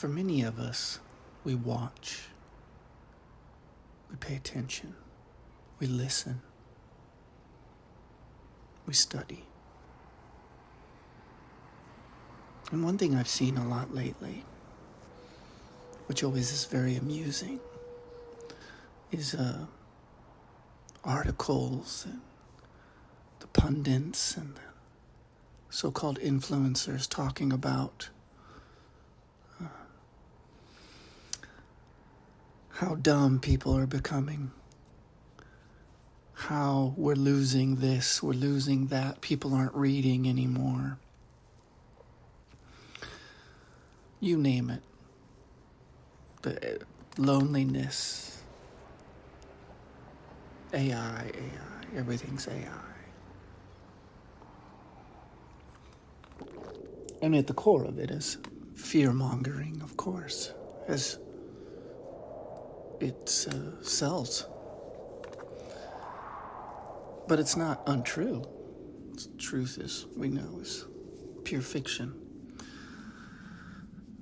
For many of us, we watch, we pay attention, we listen, we study. And one thing I've seen a lot lately, which always is very amusing, is articles and the pundits and the so-called influencers talking about how dumb people are becoming, how we're losing this, we're losing that, people aren't reading anymore. You name it. The loneliness, AI, everything's AI. And at the core of it is fear-mongering, of course, as it sells. But it's not untrue. Truth is, we know, is pure fiction.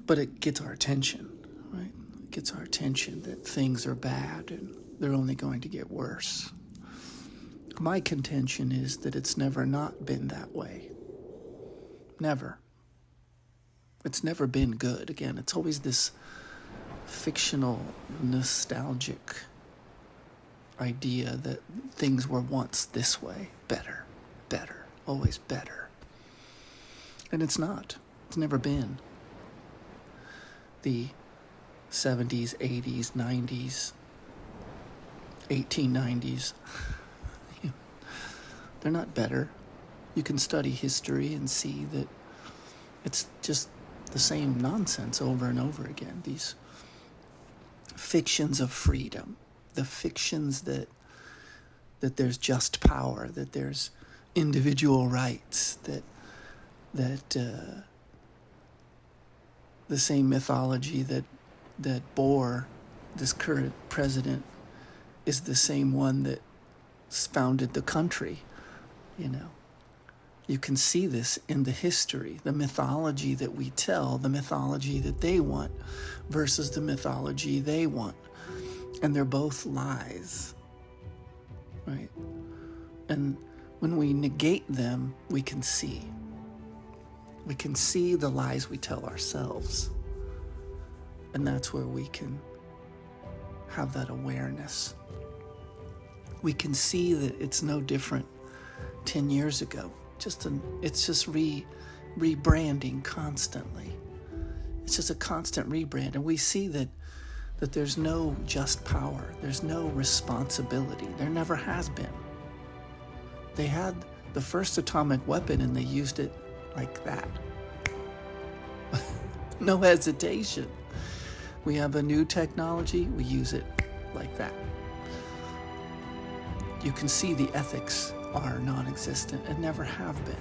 But it gets our attention, right? It gets our attention that things are bad and they're only going to get worse. My contention is that it's never not been that way. Never. It's never been good. Again, it's always this fictional, nostalgic idea that things were once this way, better, always better. And it's not. It's never been. The 70s, 80s, 90s, 1890s, they're not better. You can study history and see that it's just the same nonsense over and over again. These fictions of freedom, the fictions that there's just power, that there's individual rights, that the same mythology that bore this current president is the same one that founded the country. You can see this in the history, the mythology that we tell, the mythology that they want versus the mythology they want. And they're both lies, right? And when we negate them, we can see. We can see the lies we tell ourselves. And that's where we can have that awareness. We can see that it's no different 10 years ago. It's just rebranding constantly. It's just a constant rebrand. And we see that there's no just power. There's no responsibility. There never has been. They had the first atomic weapon and they used it like that. No hesitation. We have a new technology, we use it like that. You can see the ethics are non-existent and never have been.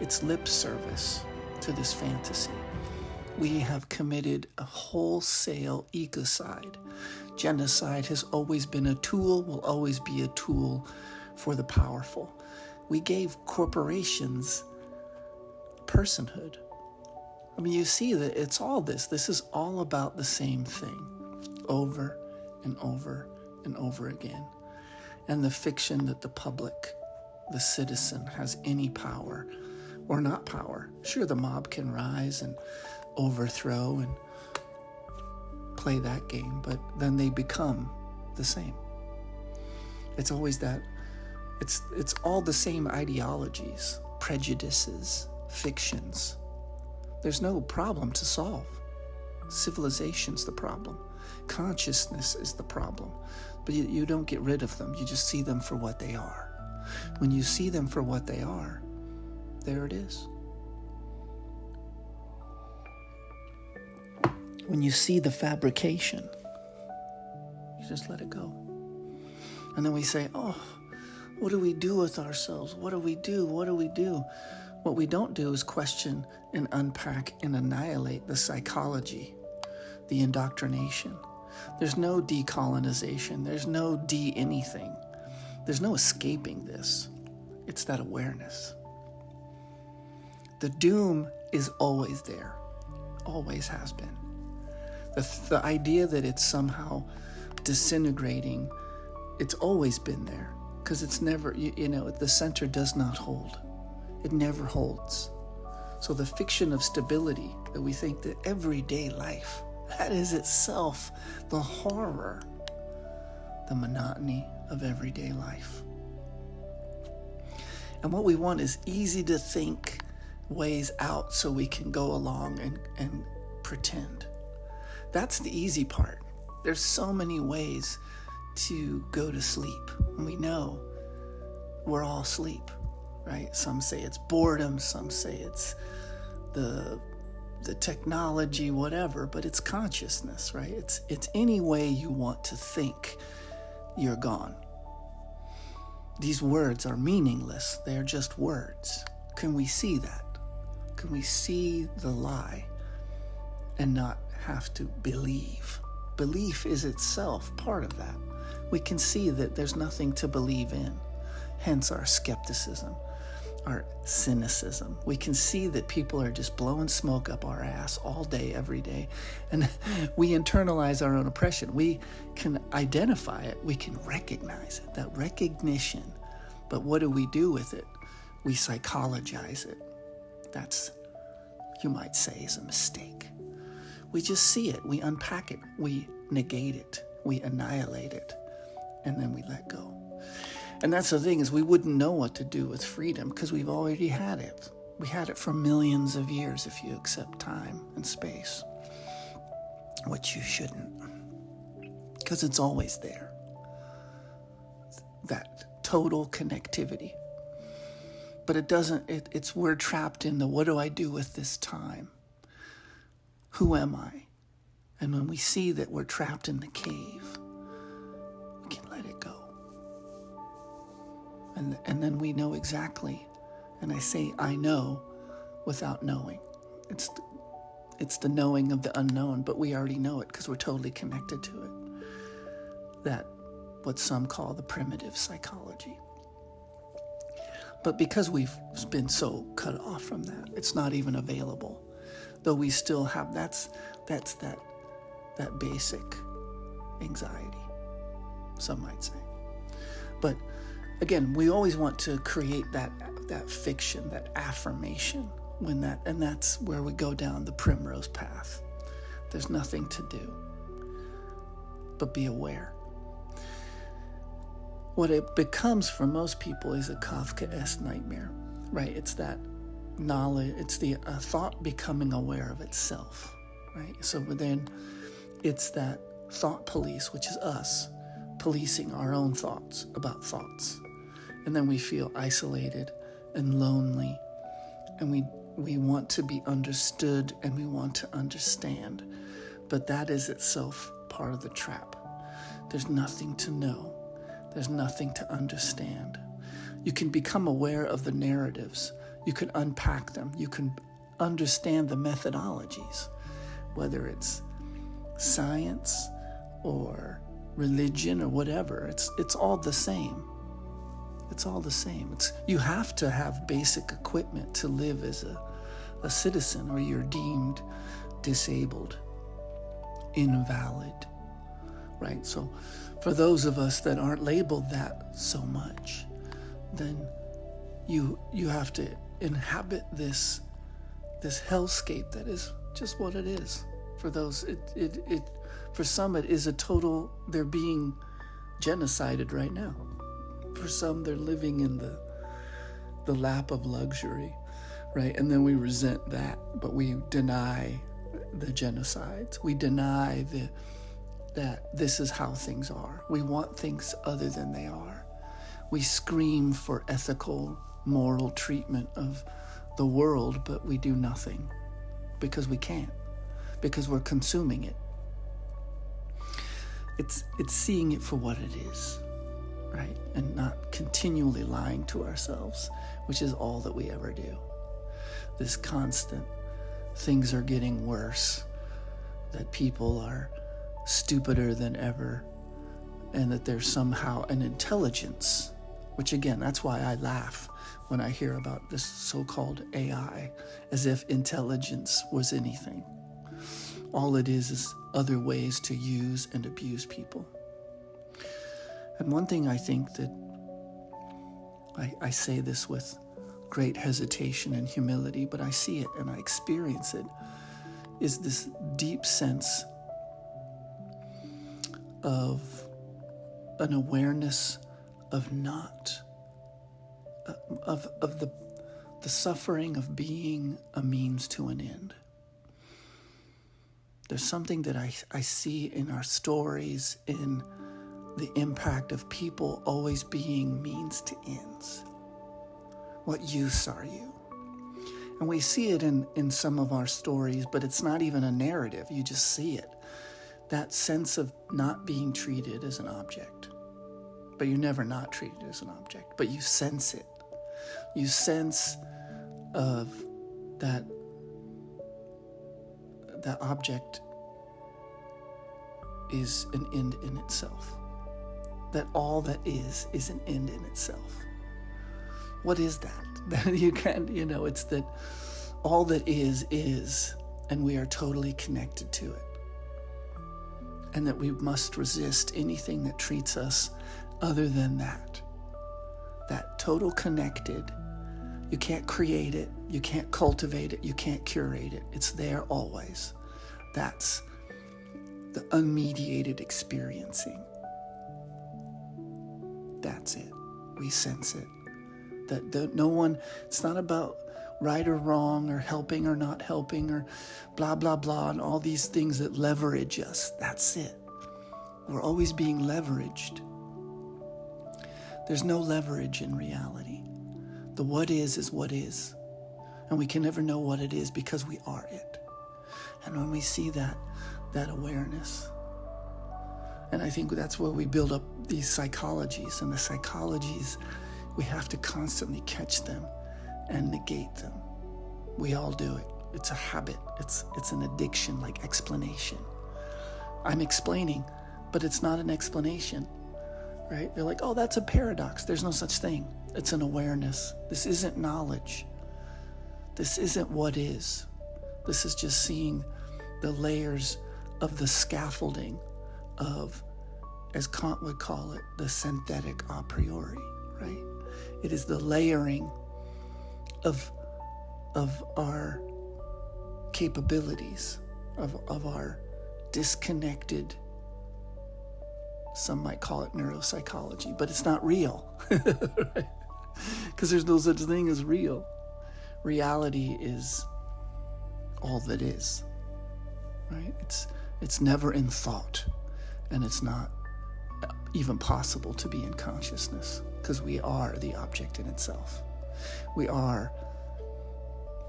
It's lip service to this fantasy. We have committed a wholesale ecocide. Genocide has always been a tool, will always be a tool for the powerful. We gave corporations personhood. I mean, you see that it's all this. This is all about the same thing over and over and over again. And the fiction that the public, the citizen, has any power or not power. Sure, the mob can rise and overthrow and play that game, but then they become the same. It's always that. It's all the same ideologies, prejudices, fictions. There's no problem to solve. Civilization's the problem. Consciousness is the problem. But you don't get rid of them. You just see them for what they are. When you see them for what they are, there it is. When you see the fabrication, you just let it go. And then we say, oh, what do we do with ourselves? What do we do? What do we do? What we don't do is question and unpack and annihilate the psychology, the indoctrination. There's no decolonization. There's no de-anything. There's no escaping this. It's that awareness. The doom is always there. Always has been. The idea that it's somehow disintegrating, it's always been there, because it's never, the center does not hold. It never holds. So the fiction of stability that we think that everyday life, that is itself the horror, the monotony of everyday life. And what we want is easy to think ways out so we can go along and pretend. That's the easy part. There's so many ways to go to sleep. And we know we're all asleep, right? Some say it's boredom, some say it's the technology, whatever, but it's consciousness, right? It's any way you want to think, you're gone. These words are meaningless. They're just words. Can we see that? Can we see the lie and not have to believe? Belief is itself part of that. We can see that there's nothing to believe in, hence our skepticism, our cynicism. We can see that people are just blowing smoke up our ass all day, every day, and we internalize our own oppression. We can identify it, we can recognize it, that recognition, but what do we do with it? We psychologize it. That's, you might say, is a mistake. We just see it, we unpack it, we negate it, we annihilate it, and then we let go. And that's the thing, is we wouldn't know what to do with freedom because we've already had it. We had it for millions of years if you accept time and space, which you shouldn't, because it's always there. That total connectivity. But it doesn't, we're trapped in the, what do I do with this time? Who am I? And when we see that we're trapped in the cave, we can let it go. And then we know exactly, and I say I know without knowing. It's the knowing of the unknown, but we already know it because we're totally connected to it. That, what some call the primitive psychology. But because we've been so cut off from that, it's not even available. Though we still have, that's that basic anxiety, some might say. But again, we always want to create that fiction, that affirmation, and that's where we go down the primrose path. There's nothing to do but be aware. What it becomes for most people is a Kafkaesque nightmare, right? It's that knowledge, it's the thought becoming aware of itself, right? So then it's that thought police, which is us, policing our own thoughts about thoughts. And then we feel isolated and lonely, and we want to be understood and we want to understand. But that is itself part of the trap. There's nothing to know. There's nothing to understand. You can become aware of the narratives. You can unpack them. You can understand the methodologies, whether it's science or religion or whatever. It's all the same. It's all the same. You have to have basic equipment to live as a citizen, or you're deemed disabled, invalid, right? So for those of us that aren't labeled that so much, then you have to inhabit this hellscape that is just what it is. For those, for some it is a total, they're being genocided right now. For some, they're living in the lap of luxury, right? And then we resent that, but we deny the genocides. We deny that this is how things are. We want things other than they are. We scream for ethical, moral treatment of the world, but we do nothing because we can't, because we're consuming it. It's seeing it for what it is, right? And not continually lying to ourselves, which is all that we ever do. This constant, things are getting worse, that people are stupider than ever, and that there's somehow an intelligence, which again, that's why I laugh when I hear about this so-called AI, as if intelligence was anything. All it is other ways to use and abuse people. And one thing I think that I say this with great hesitation and humility, but I see it and I experience it, is this deep sense of an awareness of the suffering of being a means to an end. There's something that I see in our stories, in the impact of people always being means to ends. What use are you? And we see it in some of our stories, but it's not even a narrative. You just see it. That sense of not being treated as an object. But you're never not treated as an object, but you sense it. You sense of that object is an end in itself. That all that is an end in itself. What is that? That you can't, it's that all that is, and we are totally connected to it. And that we must resist anything that treats us other than that. That total connected. You can't create it, you can't cultivate it, you can't curate it. It's there always. That's the unmediated experiencing. That's it. We sense it. That no one, it's not about right or wrong or helping or not helping or blah, blah, blah, and all these things that leverage us. That's it. We're always being leveraged. There's no leverage in reality. The what is what is. And we can never know what it is because we are it. And when we see that awareness, and I think that's where we build up these psychologies, and the psychologies, we have to constantly catch them and negate them. We all do it. It's a habit. It's an addiction, like explanation. I'm explaining, but it's not an explanation, right? They're like, oh, that's a paradox. There's no such thing. It's an awareness. This isn't knowledge. This isn't what is. This is just seeing the layers of the scaffolding of, as Kant would call it, the synthetic a priori, right? It is the layering of our capabilities, of our disconnected, some might call it neuropsychology, but it's not real, right? Because there's no such thing as real. Reality is all that is, right? It's never in thought, and it's not even possible to be in consciousness, because we are the object in itself. We are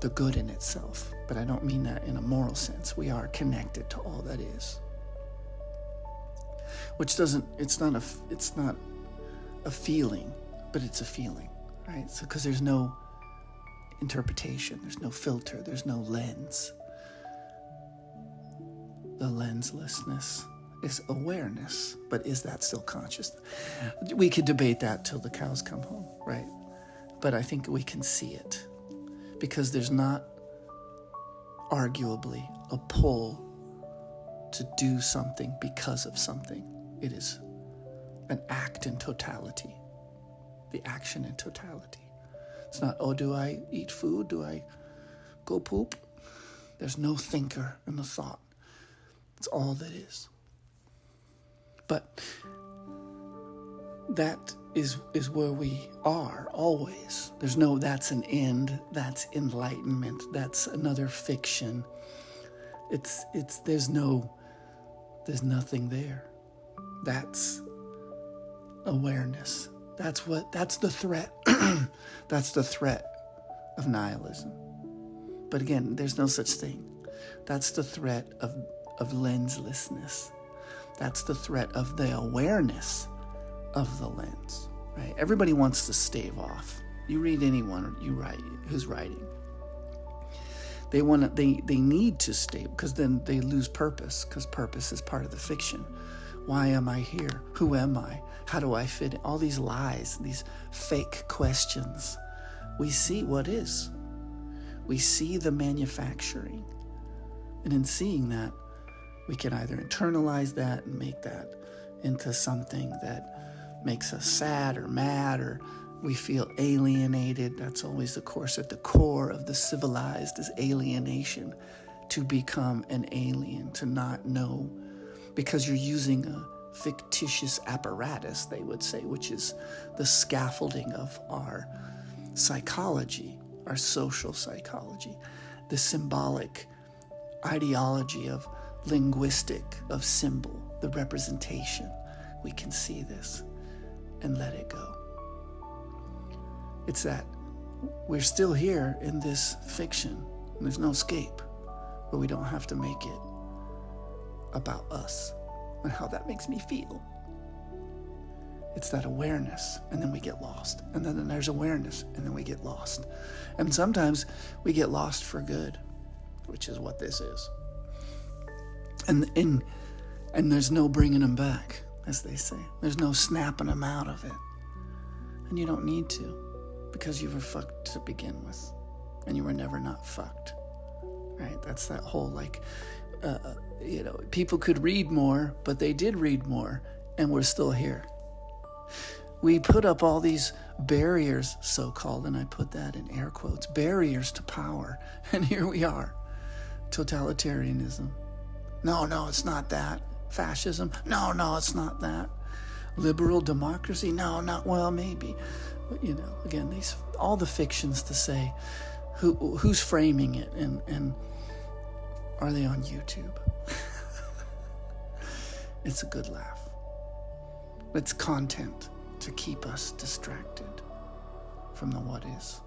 the good in itself, but I don't mean that in a moral sense. We are connected to all that is. Which it's not a feeling, but it's a feeling, right? So, because there's no interpretation, there's no filter, there's no lens. The lenslessness is awareness, but is that still consciousness? We could debate that till the cows come home, right? But I think we can see it, because there's not arguably a pull to do something because of something. It is an act in totality, the action in totality. It's not, oh, do I eat food? Do I go poop? There's no thinker in the thought. It's all that is. But that is where we are always. There's no, that's an end, that's enlightenment, that's another fiction. There's nothing there. That's awareness. That's the threat. That's the threat of nihilism. But again, there's no such thing. That's the threat of lenslessness. That's the threat of the awareness of the lens, right? Everybody wants to stave off. You read anyone who's writing. They need to stave, because then they lose purpose, because purpose is part of the fiction. Why am I here? Who am I? How do I fit in? All these lies, these fake questions. We see what is. We see the manufacturing. And in seeing that, We can either internalize that and make that into something that makes us sad or mad, or we feel alienated. That's always, of course, at the core of the civilized is alienation, to become an alien, to not know, because you're using a fictitious apparatus, they would say, which is the scaffolding of our psychology, our social psychology, the symbolic ideology of linguistic, of symbol, the representation. We can see this and let it go. It's that we're still here in this fiction, and there's no escape, but we don't have to make it about us and how that makes me feel. It's that awareness, and then we get lost. And then there's awareness, and then we get lost. And sometimes we get lost for good, which is what this is. And there's no bringing them back, as they say. There's no snapping them out of it. And you don't need to, because you were fucked to begin with. And you were never not fucked. Right? That's that whole, people could read more, but they did read more, and we're still here. We put up all these barriers, so-called, and I put that in air quotes, barriers to power. And here we are. Totalitarianism. No, it's not that. Fascism. No, it's not that. Liberal democracy. No, well, maybe. But, again, all the fictions to say who's framing it, and are they on YouTube? It's a good laugh. It's content to keep us distracted from the what is.